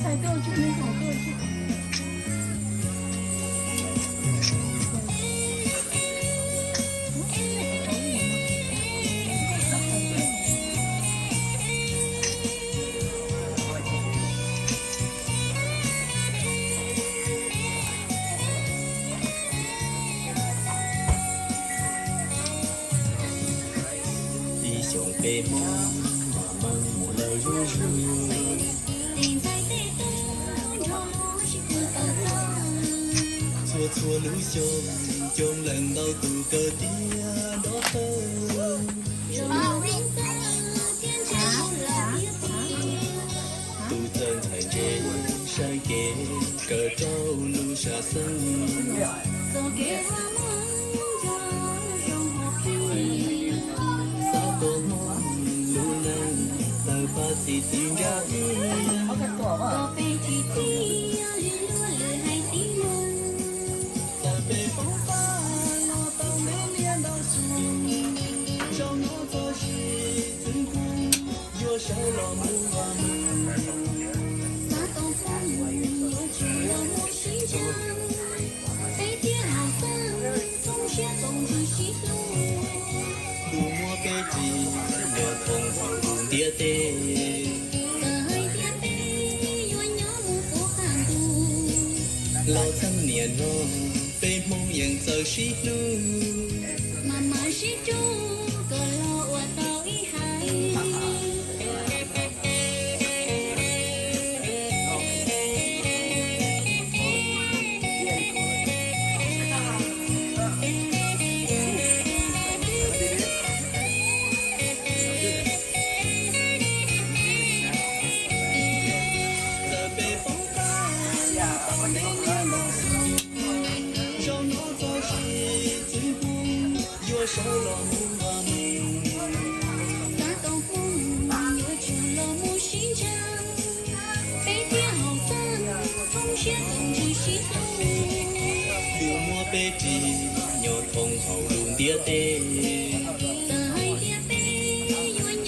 才对，去年才对，去。弟兄姐妹，我们无论如何。错错路上，将人道渡个点落河。渡真才给山给个朝路下生。撒多梦路能得把地定家里。少了木啊木，撒东风又去了我心上，飞天好风，总是总去西路。路莫北极，又通往路跌跌。隔天北，鸳鸯不寒度。老三年咯，北梦魇走西路。妈妈是猪，个老我到一海。少了木啊木，撒东风又去了木心墙，飞天好风，总是总去西路。路莫北极，又通往路跌跌。隔天北，鸳鸯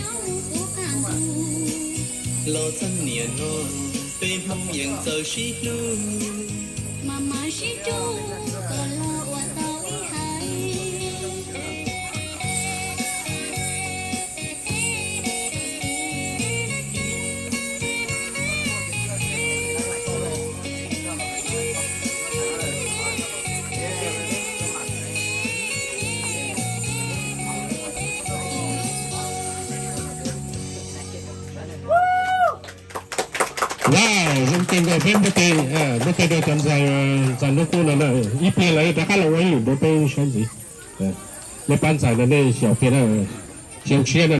不寒度。老三年咯，北梦魇走西路。妈妈是猪，个老我到一海。Wow, mungkin kau pun betul macam saya lupa lah. Ipi lagi tak kalau orang betul sendiri. Lepas saya ni siapa nak siapa